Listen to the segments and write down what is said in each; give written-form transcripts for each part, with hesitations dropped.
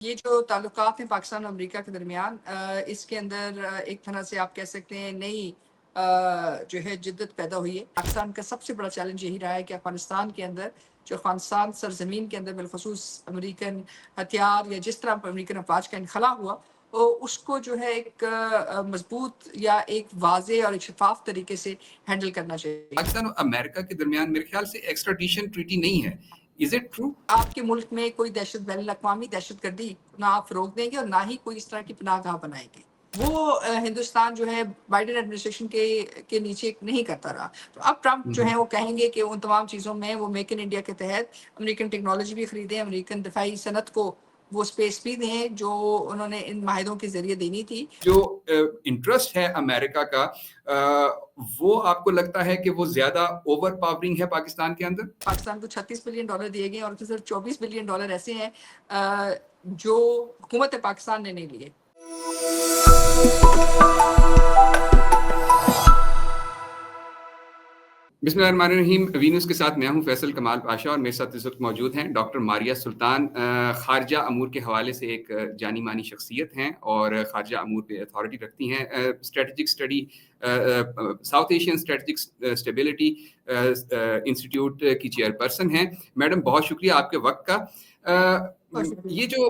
ये जो ताल्लुकात हैं पाकिस्तान और अमेरिका के दरमियान इसके अंदर एक तरह से आप कह सकते हैं नई जो है जिद्दत पैदा हुई है। पाकिस्तान का सबसे बड़ा चैलेंज यही रहा है कि अफ़गानिस्तान के अंदर जो अफ़गानिस्तान सरज़मीन के अंदर बिलख़ुसूस अमेरिकन हथियार या जिस तरह अमेरिकन अफ़वाज का इनख़ला हुआ उसको जो है एक मज़बूत या एक वाज़ेह और एक शफ़ाफ़ तरीके से हैंडल करना चाहिए। पाकिस्तान और अमेरिका के दरमियान मेरे ख्याल से एक्स्ट्राडिशन ट्रीटी नहीं है। Is it true? आपके मुल्क में कोई बैनुल-अक़वामी दहशतगर्दी ना आप फ़रोग़ देंगे और ना ही कोई इस तरह की पनाहगाह बनाएँगे। वो हिंदुस्तान जो है बाइडेन एडमिनिस्ट्रेशन के नीचे नहीं करता रहा। तो अब ट्रंप जो है वो कहेंगे कि उन तमाम चीज़ों में वो मेक इन इंडिया के तहत अमेरिकन टेक्नोलॉजी भी खरीदें, अमेरिकन दिफाई सनत को वो स्पेस भी दें जो उन्होंने इन माहिदों के ज़रिए देनी थी। जो इंटरेस्ट है अमेरिका का वो आपको लगता है कि वो ज़्यादा ओवर पावरिंग है पाकिस्तान के अंदर? पाकिस्तान को $36 बिलियन दिए गए और उसमें सिर्फ $24 बिलियन ऐसे हैं जो हुकूमत पाकिस्तान ने नहीं लिए। बिस्मिल्लाहिर्रहमानिर्रहीम। वीनूस के साथ मैं हूं फैसल कमाल पाशा और मेरे साथ इस वक्त मौजूद हैं डॉक्टर मारिया सुल्तान। खारजा अमूर के हवाले से एक जानी मानी शख्सियत हैं और खारजा अमूर पे अथॉरिटी रखती हैं। Strategic study south Asian strategic stability institute की चेयरपर्सन हैं। मैडम बहुत शुक्रिया आपके वक्त का। ये जो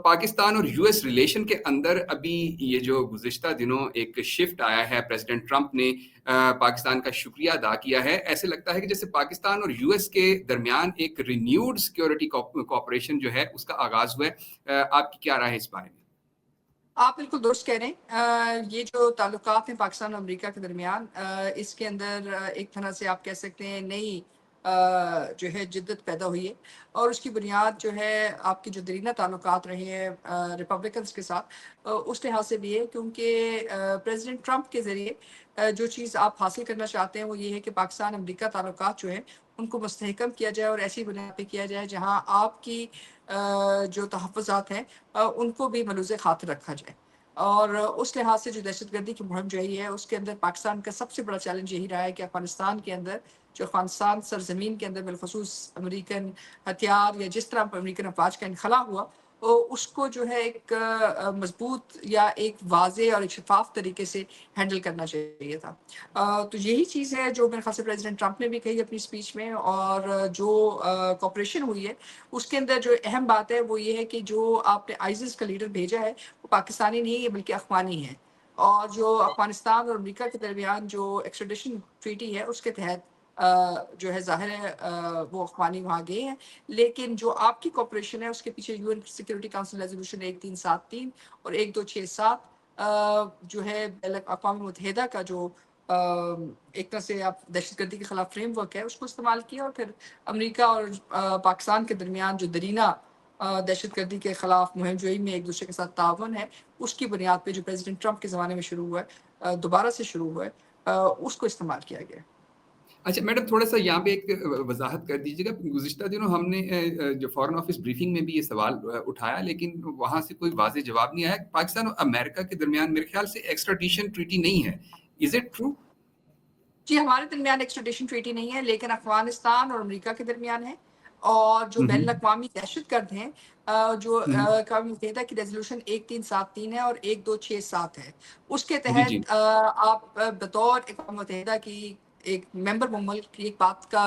पाकिस्तान और यूएस रिलेशन के अंदर अभी ये जो गुज़िश्ता दिनों एक शिफ्ट आया है, प्रेसिडेंट ट्रंप ने पाकिस्तान का शुक्रिया अदा किया है। ऐसे लगता है कि जैसे पाकिस्तान और यूएस के दरमियान एक रिन्यूड सिक्योरिटी कोऑपरेशन जो है उसका आगाज हुआ है। आपकी क्या राय है इस बारे में? आप बिल्कुल दुरुस्त कह रहे हैं। ये जो ताल्लुकात हैं पाकिस्तान और अमेरिका के दरमियान इसके अंदर एक तरह से आप कह सकते हैं नई जो है जिद्दत पैदा हुई है और उसकी बुनियाद जो है आपके जो दरीना ताल्लुकात रहे हैं रिपब्लिकन्स के साथ उस लिहाज से भी है क्योंकि प्रेसिडेंट ट्रंप के ज़रिए जो चीज़ आप हासिल करना चाहते हैं वो ये है कि पाकिस्तान अमेरिका ताल्लुकात जो है उनको मुस्तहकम किया जाए और ऐसी बुनियाद पे किया जाए जहाँ आपकी जो तहफ़्फ़ुज़ात हैं उनको भी मलूज़ ख़ातिर रखा जाए। और उस लिहाज से जो दहशतगर्दी की मुहिम जो है उसके अंदर पाकिस्तान का सबसे बड़ा चैलेंज यही रहा है कि अफ़गानिस्तान के अंदर जो अफ़गानिस्तान सरज़मीन के अंदर बिलख़ुसूस अमेरिकन हथियार या जिस तरह अमेरिकन अफ़वाज का इनख़ला हुआ उसको जो है एक मज़बूत या एक वाज़ेह और एक शफ़ाफ़ तरीके से हैंडल करना चाहिए था। तो यही चीज़ है जो मेरे ख़्याल से प्रेसिडेंट ट्रंप ने भी कही अपनी स्पीच में और जो कोऑपरेशन हुई है उसके अंदर जो अहम बात है वो ये है कि जो आपने आईसिस का लीडर भेजा है वो पाकिस्तानी नहीं है बल्कि अफ़गानी है। और जो अफ़गानिस्तान और अमेरिका के दरमियान जो एक्स्ट्राडिशन ट्रीटी है उसके तहत जो है ज़ाहिर है वो अफ़गानी वहाँ गए हैं। लेकिन जो आपकी कोऑपरेशन है उसके पीछे यूएन सिक्योरिटी काउंसिल रेज़ोल्यूशन 1373 और 1267 जो है अक़वाम मुत्तहिदा का जो एक तरह से आप दहशतगर्दी के खिलाफ फ्रेमवर्क है उसको इस्तेमाल किया और फिर अमेरिका और पाकिस्तान के दरमियान जो दरीना दहशतगर्दी के खिलाफ मुहिम जोई में एक दूसरे के साथ ताउन है उसकी बुनियाद पे जो प्रेसिडेंट ट्रंप के ज़माने में शुरू हुआ है दोबारा से शुरू हुआ है उसको इस्तेमाल किया गया। अच्छा मैडम, थोड़ा-सा यहाँ पे एक वज़ाहत कर दीजिएगा। गुज़िश्ता दिनों हमने जो फ़ॉरेन ऑफ़िस ब्रीफिंग में भी ये सवाल उठाया, लेकिन वहाँ से कोई वाज़ेह जवाब नहीं आया। पाकिस्तान और अमेरिका के दरमियान मेरे ख़्याल से एक्स्ट्राडिशन ट्रीटी नहीं है। Is it true? जी, हमारे दरमियान एक्स्ट्राडिशन ट्रीटी नहीं है, लेकिन अफ़गानिस्तान और अमेरिका के दरमियान है। और जो हुँ, हुँ। बैनुल-अक़वामी दहशतगर्द हैं जो हुँ, हुँ। अक़वाम मुत्तहिदा की रेज़ोल्यूशन 1373 है और 1267 है। उसके जी, जी। तहत आप बतौर अक़वाम मुत्तहिदा की एक मेंबर मुल्क की एक बात का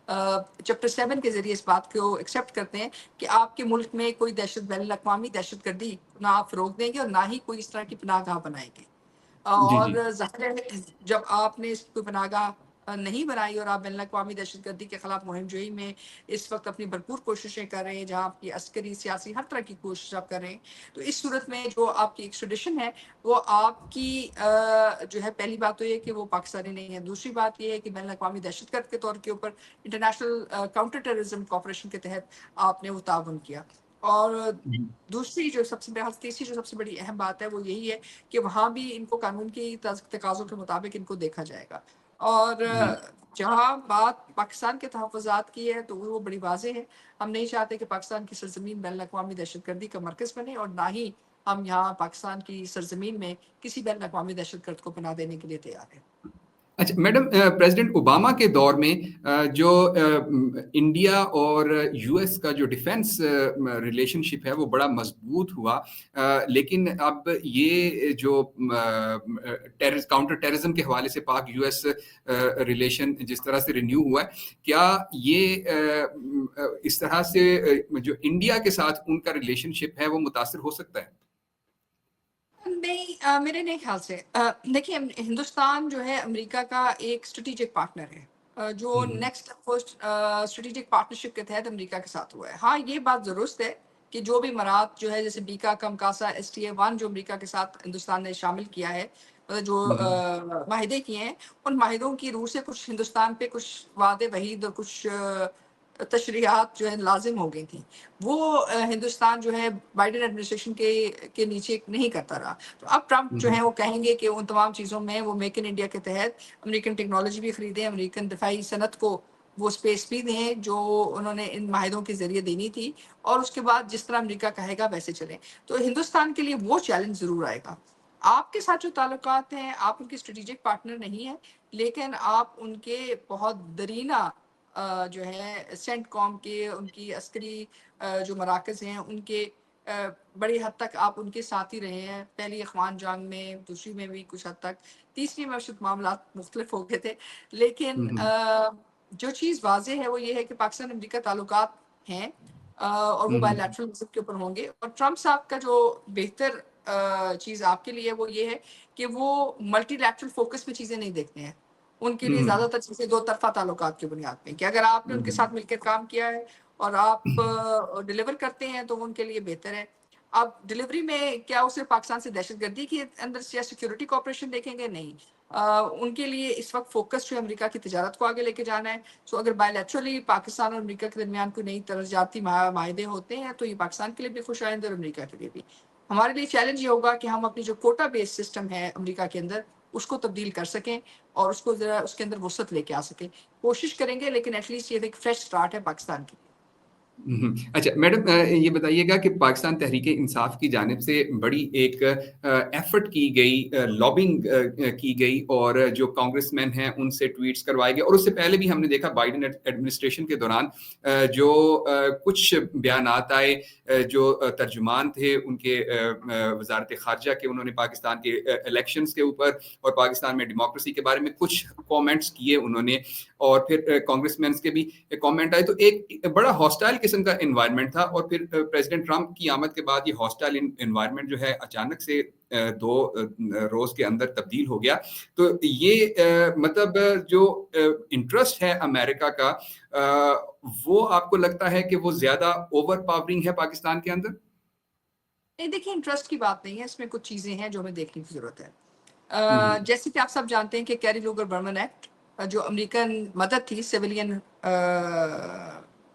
चैप्टर 7 के ज़रिए इस बात को एक्सेप्ट करते हैं कि आपके मुल्क में कोई बैनुल-अक़वामी दहशतगर्दी ना आप फ़रोग़ देंगे और ना ही कोई इस तरह की पनाहगाह बनाएँगे। जी, जी। और ज़ाहिर है जब आपने इसकी कोई पनाहगाह नहीं बनाई और आप बैनुल-अक़वामी दहशतगर्दी के खिलाफ मुहिम जोई में इस वक़्त अपनी भरपूर कोशिशें कर रहे हैं, जहाँ आपकी अस्करी, सियासी हर तरह की कोशिश आप कर रहे हैं, तो इस सूरत में जो आपकी एक्स्ट्राडिशन है, वो आपकी जो है पहली बात तो ये है कि वो पाकिस्तानी नहीं है। दूसरी बात ये है कि बैनुल-अक़वामी दहशतगर्द के तौर के ऊपर इंटरनेशनल काउंटर टेररिज़्म कोऑपरेशन के तहत आपने वो ताउन किया। और हुँ। दूसरी जो सबसे तीसरी जो सबसे बड़ी अहम बात है वो यही है कि वहाँ भी इनको कानून की तकाज़ों के मुताबिक इनको देखा जाएगा। और जी। जहाँ बात पाकिस्तान के तहफ़्फ़ुज़ात की है तो वो बड़ी वाज़ेह है। हम नहीं चाहते कि पाकिस्तान की सरज़मीन बैनुल-अक़वामी दहशतगर्दी का मरकज़ बने और ना ही हम यहाँ पाकिस्तान की सरज़मीन में किसी बैनुल-अक़वामी दहशतगर्द को पनाह देने के लिए तैयार हैं। अच्छा मैडम, प्रेसिडेंट ओबामा के दौर में जो इंडिया और यूएस का जो डिफेंस रिलेशनशिप है वो बड़ा मजबूत हुआ, लेकिन अब ये जो काउंटर टेररिज्म के हवाले से पाक यूएस रिलेशन जिस तरह से रिन्यू हुआ है, क्या ये इस तरह से जो इंडिया के साथ उनका रिलेशनशिप है वो मुतासिर हो सकता है? नहीं, मेरे नहीं ख्याल से। देखिए, हिंदुस्तान जो है अमेरिका का एक स्ट्रेटेजिक पार्टनर है, जो हम्म, नेक्स्ट फर्स्ट स्ट्रेटेजिक पार्टनरशिप के तहत अमेरिका के साथ हुआ है। हाँ, ये बात दुरुस्त है कि जो भी मरात जो है, जैसे बीका कमकासा STA-1 जो अमेरिका के साथ हिंदुस्तान ने शामिल किया है, जो हम्म, माहिदे किए हैं, उन माहिदों की रूह से कुछ हिंदुस्तान पे कुछ वादे वहीद और कुछ तशरीहात जो है लाजिम हो गई थी। वो हिंदुस्तान जो है बाइडेन एडमिनिस्ट्रेशन के नीचे नहीं करता रहा। तो अब ट्रंप जो हम्म, है वो कहेंगे कि उन तमाम चीज़ों में वो मेक इन इंडिया के तहत अमेरिकन टेक्नोलॉजी भी खरीदें, अमेरिकन दिफाई सनत को वो स्पेस भी दें जो उन्होंने इन माहिदों के जरिए देनी थी, और उसके बाद जिस तरह अमेरिका कहेगा वैसे चलें। तो हिंदुस्तान के लिए वो चैलेंज ज़रूर आएगा। आपके साथ जो ताल्लुकात हैं, आप उनके स्ट्रेटेजिक पार्टनर नहीं हैं, लेकिन आप उनके बहुत दरीना जो है सेंट कॉम के उनकी अस्करी जो मराकज़ हैं उनके बड़ी हद तक आप उनके साथ ही रहे हैं। पहली अफ़गान जंग में, दूसरी में भी कुछ हद तक, तीसरी में शायद मामलात मुख्तलिफ हो गए थे। लेकिन हम्म, जो चीज़ वाज़ेह है वो ये है कि पाकिस्तान अमेरिका ताल्लुकात हैं, और वो हम्म, बायलैटरल बेसिस के ऊपर होंगे। और ट्रंप साहब का जो बेहतर चीज़ आपके लिए वो ये है कि वो मल्टीलैटरल फ़ोकस में चीज़ें नहीं देखते हैं। उनके लिए हम्म, ज़्यादातर चीज़ें दो तरफ़ा ताल्लुकात की बुनियाद पे, कि अगर आपने उनके हम्म, साथ मिलकर काम किया है और आप डिलीवर करते हैं तो वो उनके लिए बेहतर है। अब डिलीवरी में क्या वो सिर्फ़ पाकिस्तान से दहशतगर्दी के अंदर से या सिक्योरिटी कोऑपरेशन देखेंगे? नहीं। उनके लिए इस वक़्त फ़ोकस जो है अमेरिका की तिजारत को आगे लेके जाना है। सो अगर बायलैटरली पाकिस्तान और अमेरिका के दरमियान कोई नई तजारती माहदे होते हैं तो ये पाकिस्तान के लिए भी खुश आइंद और अमेरिका के लिए भी। हमारे लिए चैलेंज ये होगा कि हम अपनी जो कोटा बेस्ड सिस्टम है अमेरिका के अंदर, उसको तब्दील कर सकें और उसको ज़रा उसके अंदर वुसअत लेके आ सकें। कोशिश करेंगे, लेकिन एटलीस्ट ये एक फ्रेश स्टार्ट है पाकिस्तान की। अच्छा मैडम, ये बताइएगा कि पाकिस्तान तहरीक इंसाफ की जानिब से बड़ी एक एफर्ट की गई, लॉबिंग की गई और जो कांग्रेसमैन हैं उनसे ट्वीट्स करवाए गए, और उससे पहले भी हमने देखा बाइडेन एडमिनिस्ट्रेशन के दौरान जो कुछ बयानात आए, जो तर्जुमान थे उनके वजारत खारजा के, उन्होंने पाकिस्तान के इलेक्शंस के ऊपर और पाकिस्तान में डेमोक्रेसी के बारे में कुछ कमेंट्स किए उन्होंने, और फिर कांग्रेसमैन के भी कमेंट आए, तो एक बड़ा हॉस्टाइल किस्म का एनवायरनमेंट था। और फिर प्रेसिडेंट ट्रंप की आमद के बाद ये हॉस्टाइल एनवायरनमेंट जो है अचानक से 2 रोज के अंदर तब्दील हो गया। तो ये मतलब जो इंटरेस्ट है अमेरिका का, वो आपको लगता है कि वो ज्यादा ओवर पावरिंग है पाकिस्तान के अंदर? नहीं, देखिए, इंटरेस्ट की बात नहीं है, इसमें कुछ चीज़ें हैं जो हमें देखने की ज़रूरत है। हम्म, जैसे कि आप सब जानते हैं कि कैरी लूगर बर्मन एक्ट, जो अमेरिकन मदद थी सिविलियन,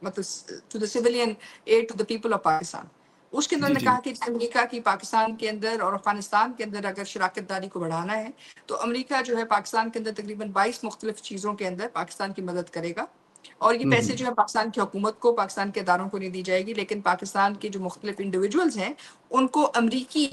मतलब to the civilian aid to the people of Pakistan, उसके अंदर जी ने जी। कहा कि अमेरिका की पाकिस्तान के अंदर और अफगानिस्तान के अंदर अगर शराकत दारी को बढ़ाना है तो अमेरिका जो है पाकिस्तान के अंदर तकरीबन 22 मुख्तलिफ चीज़ों के अंदर पाकिस्तान की मदद करेगा। और ये पैसे जो है पाकिस्तान की हुकूमत को, पाकिस्तान के इदारों को नहीं दी जाएगी, लेकिन पाकिस्तान के जो मुख्तलिफ इंडिविजुअल्स हैं उनको अमरीकी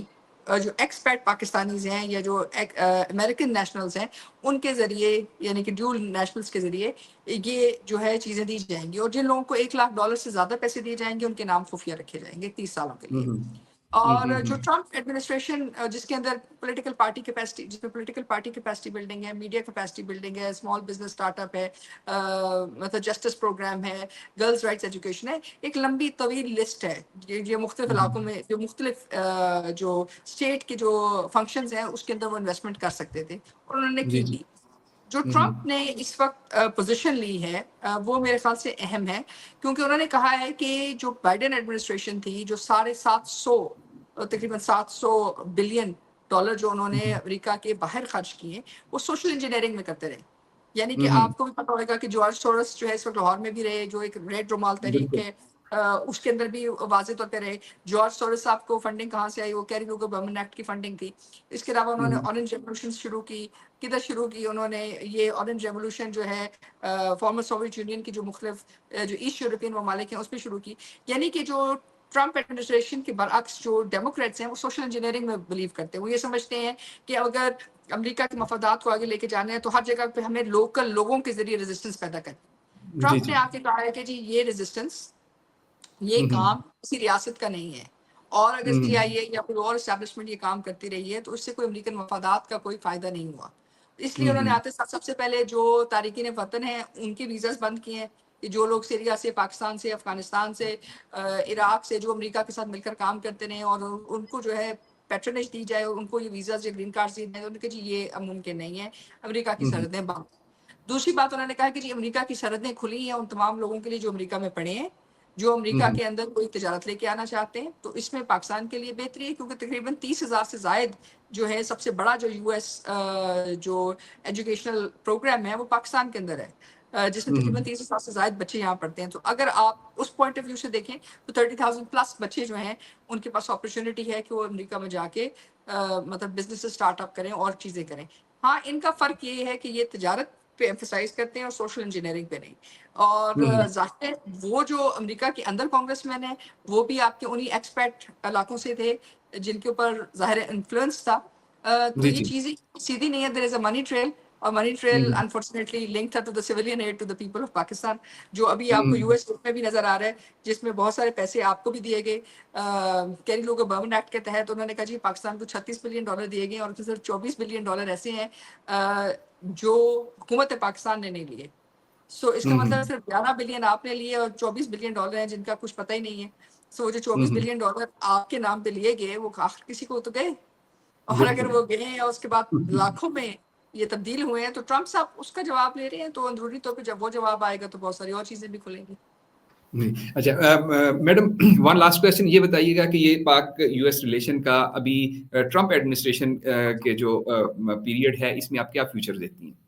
जो एक्सपैट पाकिस्तानीज हैं या जो अमेरिकन नेशनल्स हैं उनके ज़रिए, यानी कि ड्यूल नेशनल्स के ज़रिए ये जो है चीज़ें दी जाएंगी। और जिन लोगों को $1 लाख से ज़्यादा पैसे दिए जाएंगे उनके नाम खुफिया रखे जाएंगे 30 सालों के लिए। और जो ट्रंप एडमिनिस्ट्रेशन जिसके अंदर पॉलिटिकल पार्टी कैपेसिटी, जिसमें पॉलिटिकल पार्टी कैपेसिटी बिल्डिंग है, मीडिया कैपेसिटी बिल्डिंग है, स्मॉल बिजनेस स्टार्टअप है, मतलब जस्टिस प्रोग्राम है, गर्ल्स राइट्स एजुकेशन है, एक लंबी तवील लिस्ट है। ये मुख्तलिफ इलाकों में जो मुख्तलिफ जो स्टेट के जो फंक्शंस हैं उसके अंदर वो इन्वेस्टमेंट कर सकते थे और उन्होंने जी की जी। भी। जो ट्रंप ने इस वक्त पोजीशन ली है वो मेरे ख्याल से अहम है, क्योंकि उन्होंने कहा है कि जो बाइडेन एडमिनिस्ट्रेशन थी, जो 750 तकरीबन $700 बिलियन जो उन्होंने अमेरिका के बाहर खर्च किए, वो सोशल इंजीनियरिंग में करते रहे। यानी कि आपको भी पता होगा कि जॉर्ज सोरस जो है इस वक्त लाहौर में भी रहे, जो एक रेड रुमाल तहरीक बिल्कुल। है, उसके अंदर भी वाजे तौर पे रहे। जॉर्ज सोरस साहब को फंडिंग कहाँ से आई? वो कैरी लूगर बर्मन एक्ट की फंडिंग थी। इसके अलावा उन्होंने ऑरेंज रेवोल्यूशन शुरू की। किधर शुरू की उन्होंने? ये ऑरेंज रेवोल्यूशन जो है फॉर्मर सोवियत यूनियन की जो मुख्तलिफ जो ईस्ट यूरोपियन ममालिक हैं उस पर शुरू की। यानी कि जो ट्रंप एडमिनिस्ट्रेशन के बरअक्स जो डेमोक्रेट्स हैं वो सोशल इंजीनियरिंग में बिलीव करते हैं। वो ये समझते हैं कि अगर अमेरिका के मफादात को आगे लेके जाना है तो हर जगह पे हमें लोकल लोगों के जरिए रेजिस्टेंस पैदा करनी। जी ट्रंप ने जी। आके कहा है कि जी ये रेजिस्टेंस, ये हम्म काम किसी रियासत का नहीं है, और अगर हम्म CIA या कोई और एस्टेब्लिशमेंट ये काम करती रही है तो उससे कोई अमेरिकन मफादात का कोई फायदा नहीं हुआ। इसलिए उन्होंने हम्म आते साथ सबसे पहले जो तारिकीन वतन है उनके वीज़ास बंद किए हैं कि जो लोग सीरिया से, पाकिस्तान से, अफगानिस्तान से, इराक से जो अमेरिका के साथ मिलकर काम करते रहे और उनको जो है पैट्रनेज दी जाए, उनको ये वीज़ास या ग्रीन कार्ड दिए जाए, उनके जी ये अब मुमकिन नहीं है, अमेरिका की हम्म सरहदें बंद। दूसरी बात उन्होंने कहा कि जी अमेरिका की सरहदें खुली हैं उन तमाम लोगों के लिए जो अमेरिका में पड़े हैं, जो अमेरिका हम्म के अंदर कोई तजारत लेके आना चाहते हैं। तो इसमें पाकिस्तान के लिए बेहतरी है क्योंकि तकरीबन 30,000 से जायद जो है सबसे बड़ा जो US जो एजुकेशनल प्रोग्राम है वो पाकिस्तान के अंदर है, जिसमें तकरीबन 30,000 से जायद बच्चे यहाँ पढ़ते हैं। तो अगर आप उस पॉइंट ऑफ व्यू से देखें तो 30,000 प्लस बच्चे जो हैं उनके पास अपॉर्चुनिटी है कि वो अमेरिका में जाके मतलब बिजनेस स्टार्टअप करें और चीज़ें करें। हाँ, इनका फ़र्क ये है कि ये तजारत पे एम्फसाइज करते हैं और सोशल इंजीनियरिंग पे नहीं। और हम्म ज़ाहिर है वो जो अमेरिका के अंदर कांग्रेसमैन है वो भी आपके उन्हीं एक्सपैट इलाकों से थे जिनके ऊपर ज़ाहिर इन्फ्लुएंस था। तो जी ये जी। चीज़ें सीधी नहीं है, there is a money trail, और money trail hmm unfortunately link था to the civilian aid to the people of Pakistan, जो अभी आपको हम्म US में भी नजर आ रहा है, जिसमें बहुत सारे पैसे आपको भी दिए गए कैरी लोगो बर्मन एक्ट के तहत। उन्होंने कहा जी पाकिस्तान को $36 बिलियन दिए गए और सिर्फ $24 बिलियन ऐसे हैं जो हुकूमत पाकिस्तान ने नहीं लिए। सो इसका मतलब हम्म सिर्फ 11 बिलियन आपने लिए और $24 बिलियन हैं जिनका कुछ पता ही नहीं है। सो जो $24 हम्म बिलियन आपके नाम पे लिए गए वो आखिर किसी को तो गए, और अगर बिल्कुल। वो गए हैं और उसके बाद लाखों में ये तब्दील हुए हैं तो ट्रंप साहब उसका जवाब ले रहे हैं। तो अंदरूनी तौर पे जब वो जवाब आएगा तो बहुत सारी और चीजें भी खुलेंगी। नहीं, अच्छा मैडम, वन लास्ट क्वेश्चन ये बताइएगा कि ये पाक US रिलेशन का अभी ट्रंप एडमिनिस्ट्रेशन के जो पीरियड है इसमें आप क्या फ्यूचर देखती हैं?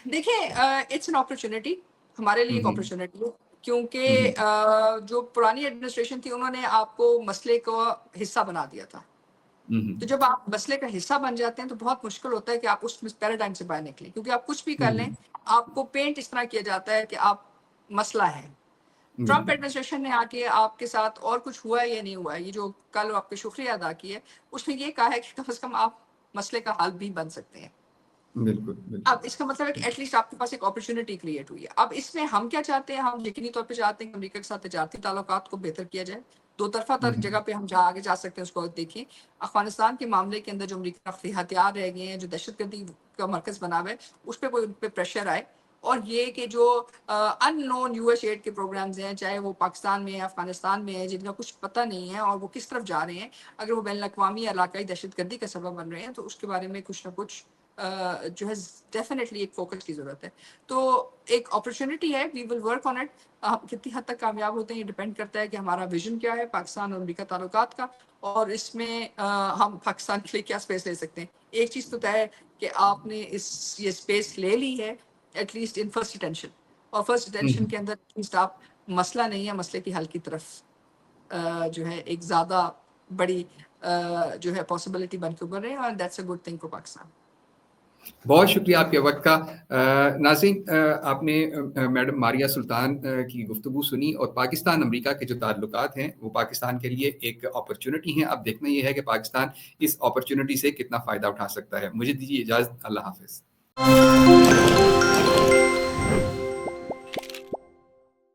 देखिए इट्स एन अपॉर्चुनिटी, हमारे लिए एक हम्म अपॉर्चुनिटी है क्योंकि हम्म जो पुरानी एडमिनिस्ट्रेशन थी उन्होंने आपको मसले का हिस्सा बना दिया था। तो हम्म जब आप मसले का हिस्सा बन जाते हैं तो बहुत मुश्किल होता है कि आप उस पैराडाइम से बाहर निकलें, क्योंकि आप कुछ भी कर लें हम्म, आपको पेंट इस तरह किया जाता है कि आप मसला है। ट्रंप बिल्कुल। एडमिनिस्ट्रेशन ने आके आपके साथ और कुछ हुआ है या नहीं हुआ है, ये जो कल आपके शुक्रिया अदा की है उसमें ये कहा है कि कम से कम आप मसले का हल भी बन सकते हैं। बिल्कुल बिल्कुल। अब इसका मतलब है कि एटलीस्ट आपके पास एक अपॉर्चुनिटी क्रिएट हुई है। अब इसमें हम क्या चाहते हैं, हम यकीनी तौर पे चाहते हैं कि अमेरिका के साथ तजारती ताल्लुकात को बेहतर किया जाए। दो तरफा जगह हम्म पे हम जहाँ आगे जा सकते हैं उसको देखें। अफगानिस्तान के मामले के अंदर जो अमेरिका के हथियार रह गए हैं, जो दहशतगर्दी का मरकज बना हुआ है, उस पर कोई उन पर प्रेशर आए, और ये कि जो अननोन US एड के प्रोग्राम्स हैं, चाहे वो पाकिस्तान में है, अफगानिस्तान में है, जिनका कुछ पता नहीं है और वो किस तरफ जा रहे हैं, अगर वो बैन अवी या इलाकाई दहशतगर्दी का सबब बन रहे हैं तो उसके बारे में कुछ ना कुछ जो है डेफिनेटली एक फोकस की जरूरत है। तो एक अपॉर्चुनिटी है, we will work on it. कितनी हद तक कामयाब होते हैं ये डिपेंड करता है कि हमारा विजन क्या है पाकिस्तान और अमेरिका ताल्लुकात का, और इसमें हम पाकिस्तान के लिए क्या स्पेस ले सकते हैं। एक चीज़ तो तय है कि आपने ये स्पेस ले ली है एटलीस्ट इन फर्स्ट अटेंशन, और फर्स्ट अटेंशन हम्म। के अंदर एटलीस्ट आप मसला नहीं है, मसले की हल की तरफ जो है एक ज़्यादा बड़ी जो है पॉसिबिलिटी बन के उभर रहे हैं, और that's a good thing for Pakistan. बहुत शुक्रिया आपके वक्त का। नाज़रीन, आपने मैडम मारिया सुल्तान की गुफ्तगू सुनी, और पाकिस्तान अमेरिका के जो ताल्लुकात हैं वो पाकिस्तान के लिए एक अपॉर्चुनिटी हैं। अब देखना ये है कि पाकिस्तान इस अपॉर्चुनिटी से कितना फ़ायदा उठा सकता है। मुझे दीजिए इजाज़त। अल्लाह हाफ़िज़।